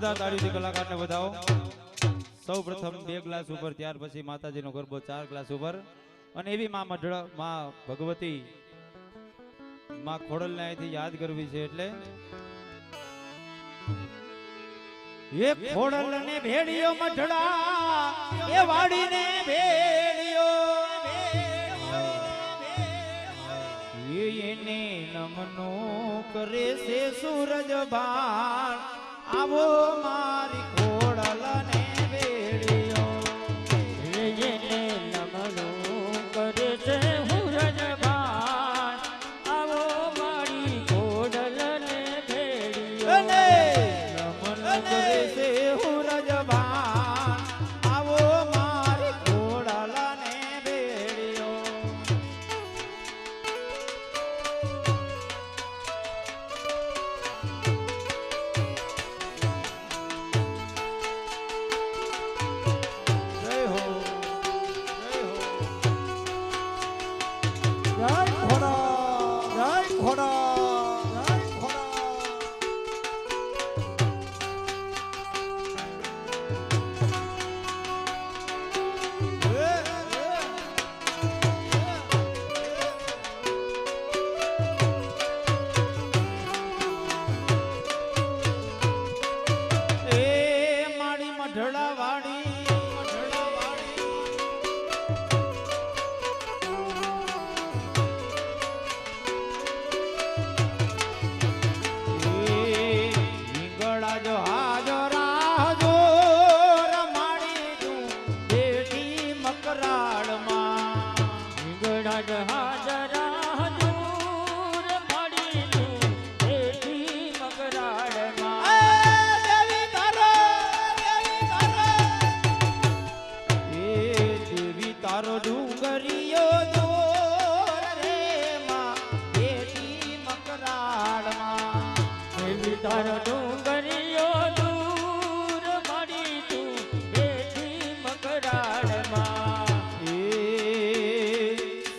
જોરદાર તાળીથી કલાકારને વધાવો. સૌ પ્રથમ 2 ગ્લાસ ઉપર, ત્યાર પછી માતાજીનો ગરબો 4 ગ્લાસ ઉપર. અને એવી માં મઢડા માં ભગવતી માં ખોડલને અહીંથી યાદ કરવી છે. એટલે એ ખોડલ ને ભેડિયો મઢડા એ વાડીને ભેડિયો એને નમનો કરે છે સૂરજ ભાન. આવો મારી ખોડલ ને ભેડિયો એને નમનો કરે છે સૂરજ ભાન. આવો મારી ખોડલ ને ભેડિયો નમન કરે છે સૂરજ ભાન. આવો મારી ખોડલ ને ભેડિયો. તારો ડુંગરિયો દોર રે માં બેટી મકરાળમાં. દેવી તારો ડુંગરિયો દૂર મારી તું બેઠી મકરાળમાં. એ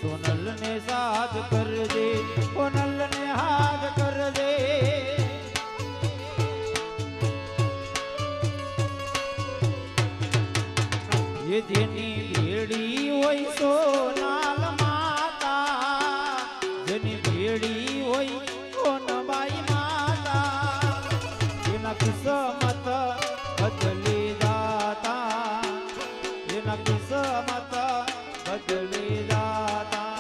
સોનલ ને સાથ કરજે, સોનલ ને હાથ કરજે. એ જેની ભેડી હોય સોનાલ માતા, જેની ભેડી હોય સોનબાઈ માતા, એના કિસ્મત બદલી દાતા, એના કિસ્મત બદલી દાતા.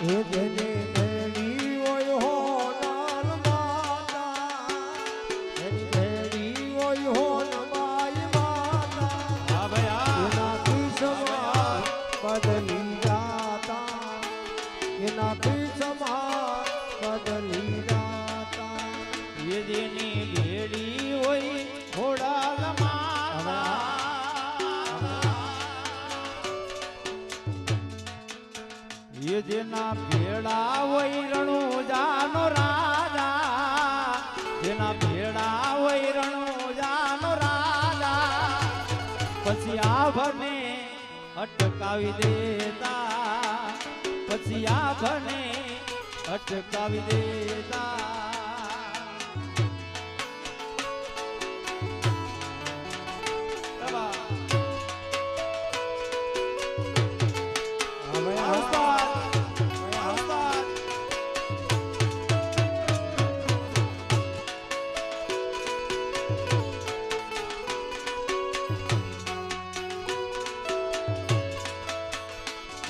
એ જેની ભેડી હોય હોનાલ માતા, એની ભેડી હોય હોનબાઈ માતા, હા ભાઈ એના કિસ્મત બદલી દાતા, એના કિસ્મત બદલી દાતા. એ જેની ભેડી હોય ખોડાલ માતા, એ જેના ભેડા હોય રણુજાનો રાજા, જેના ભેડા હોય રણુજાનો રાજા, પછી આભને અટકાવી દેતા, પછી આભને અટકાવી દેતા.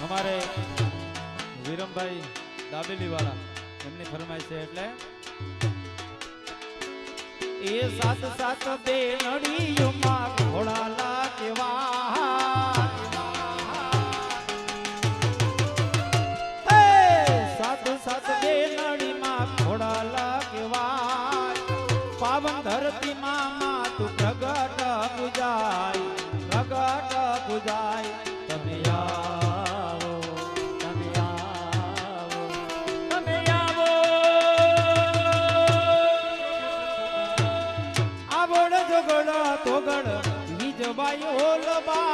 અમારે વિરમભાઈ દાબેલી વાળા એમની ફરમાઈશ છે. એટલે એ સાત સાત બે નડીઓમાં ઘોડાલા કેવા, સાત સાત બે નડીમાં ઘોડાલા કેવા. પાવન ધરતીમાં માતું પ્રગટ પૂજાય, પ્રગટ પૂજાય. તમે આવો, તમે આવો, તમે આવો. આવડ જોગડ તોગડ વીજબાઈ હોલબા,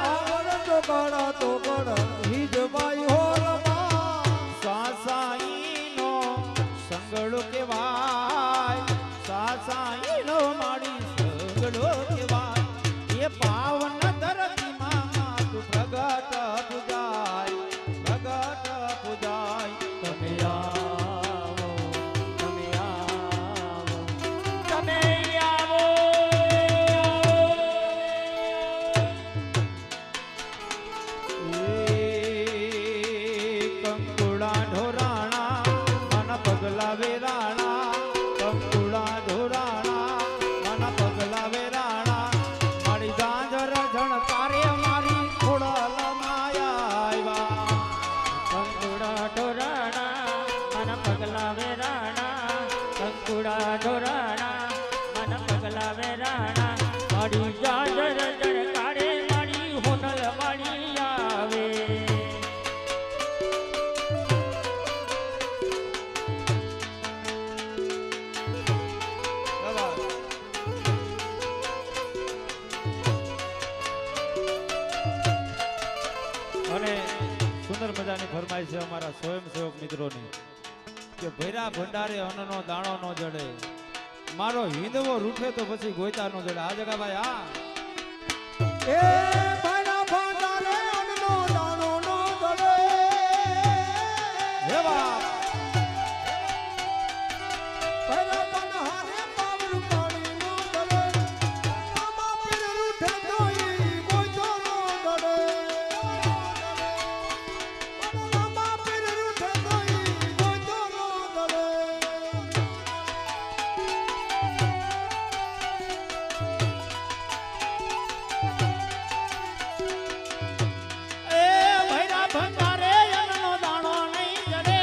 આવડ જોગડ તોગડ વીજબાઈ હોલબા. સાસાઈનો સંગળો કેવાય, સાસાઈનો માડી ઉજળો કહેવાય એ પાવન ધરતીમાં માતું પ્રગટ પૂજાય પ્રગટ પૂજાય તમે આવો તમે આવો તમે આવો કંકુડા ઢોરાણા માના પગલા વેરાણા કંકુડા ઢોરાણા માના પગલા વેરાણા મારી ગાંજર ઝણકારે મારી ખોડલ માયા કંકુડા ઢોરાણા મારા પગલા વેરાણા કંકુડા ઢોરાણા મારા પગલા વેરાણા મારી જાજર જણકારે મારી હોનલ મારી આવે અને સુંદર મજાની ફરમાઈ છે અમારા સ્વયંસેવક મિત્રોની કે ભૈરા ભંડારે અન્નનો દાણો ન જડે મારો હિંદવો રૂઠે તો પછી ગોયતા ન જડે આ જગા ભાઈ આ એ ભાઈના ભાંડારે અન્નનો દાણો નો જડે. હે બાપ ભાઈના પનહારે પાવર પાણી નો જડે. આમાં પીર રૂઠે તોય ગોઈતો નો જડે. આમાં પીર રૂઠે તોય ગોઈતો નો જડે. એ ભૈરા ભંડારે અન્નનો દાણો નહીં જડે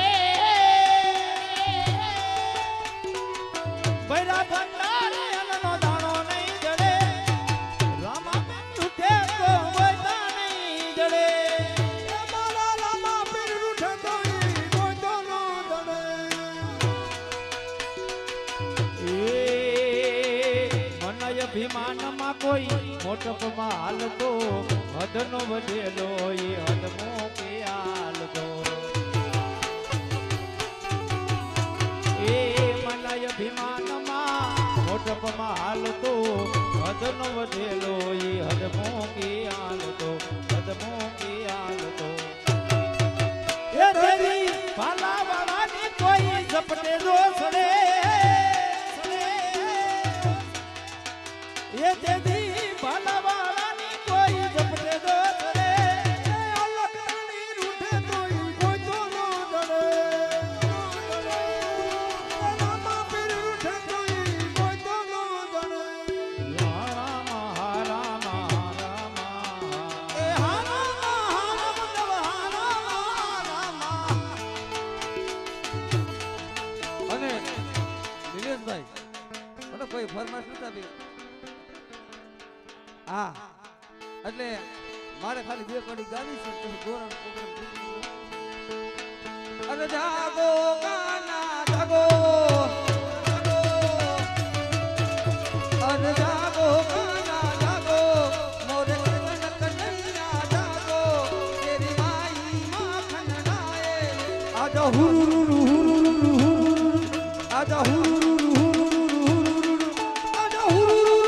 ભૈરા ભંડારે અન્નનો દાણો નહીં જડે રામા રૂઠે તો ગોયતા નહીં જડે એ મારા રામા પીર રૂઠે તોય ગોઈતો નો જડે. મનય અભિમાનમાં કોઈ મોટપમાં હાલતો હદનો વધેલો એ હદમો કે હાલતો એ મનય અભિમાનમાં મોટપમાં હાલતો હદનો વધેલો એ હદમો કે હાલતો હદમો કે હાલતો એ દેવી ભાલા વાળાની કોઈ ઝપટે દોસડે એ દેવી ભાલા વાળાની કોઈ ઝપટે દોસડે એ અલકની રૂઠે તોય ગોઈતો નો જડે. રામા પીર રૂઠે તોય ગોઈતો નો જડે. રામા રામા રામા એ હારામા હારામા અને નિલેશભાઈ મને કોઈ ફરમાશ નથી આપી. હા એટલે મારે ખાલી બે કડી ગાવી છે તો ધોરણ પ્રોગ્રામ અરે જાગો કાના જાગો અરે જાગો કાના જાગો મોરે કનન કનૈયા જાગો તેરી માઈ માખન નાએ આજા હુરુરુ હુરુરુ હુરુરુ આજા હુરુરુ હુરુરુ આજા હુરુરુ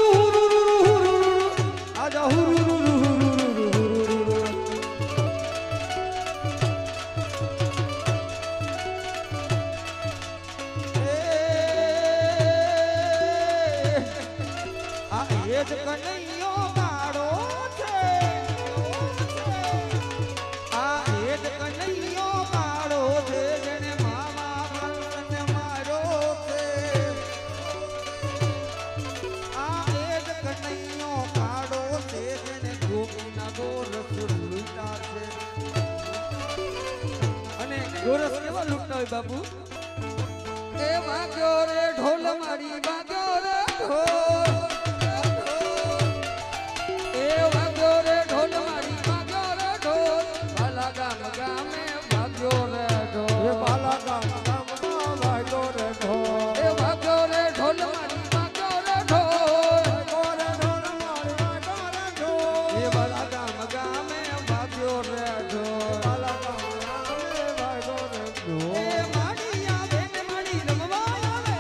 હુરુરુ આજા હુરુરુ આ એ જ કનૈયો ગાડો છે આ એ જ કનૈયો ગાડો છે જેને મામા કંસને માર્યો છે આ એ જ કનૈયો ગાડો છે જેને ગોપીના ગોરસ લૂંટા છે અને ગોરસ કેવા લૂંટતા હોય બાપુ એ વાગ્યો રે ઢોલ મારી વાગ્યો રે ઢોલ એ વાગ્યો રે ઢોલ મારી વાગ્યો રે ઢોલ બાલા ગામ ગામે વાગ્યો રે એ ઢોલ બાલા ગામ ગામમાં વાગ્યો રે ઢોલ. એ વાગ્યો રે ઢોલ મારી વાગ્યો રે ઢોલ વાગ્યો રે ઢોલ મારી વાગ્યો રે ઢોલ. એ બાલા ગામ ગામે વાગ્યો રે ઢોલ બાલા ગામ ગામે વાગ્યો રે ઢોલ. એ માડી આવે ને માડી રમવા આવે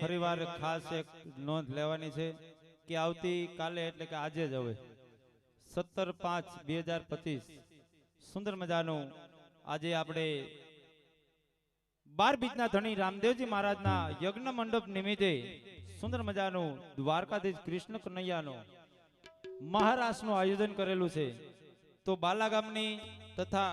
ફરીવાર ખાસ એક નોંધ લેવાની છે કે આવતી કાલે એટલે કે આજે જ હવે 17/5/2025 સુંદર મજાનું આજે આપણે 12 બીજના ધણી રામદેવજી મહારાજના યજ્ઞ મંડપ નિમિત્તે સુંદર મજાનું દ્વારકાધીશ કૃષ્ણ કનૈયાનું મહારાસનું આયોજન કરેલું છે. તો બાલા ગામની તથા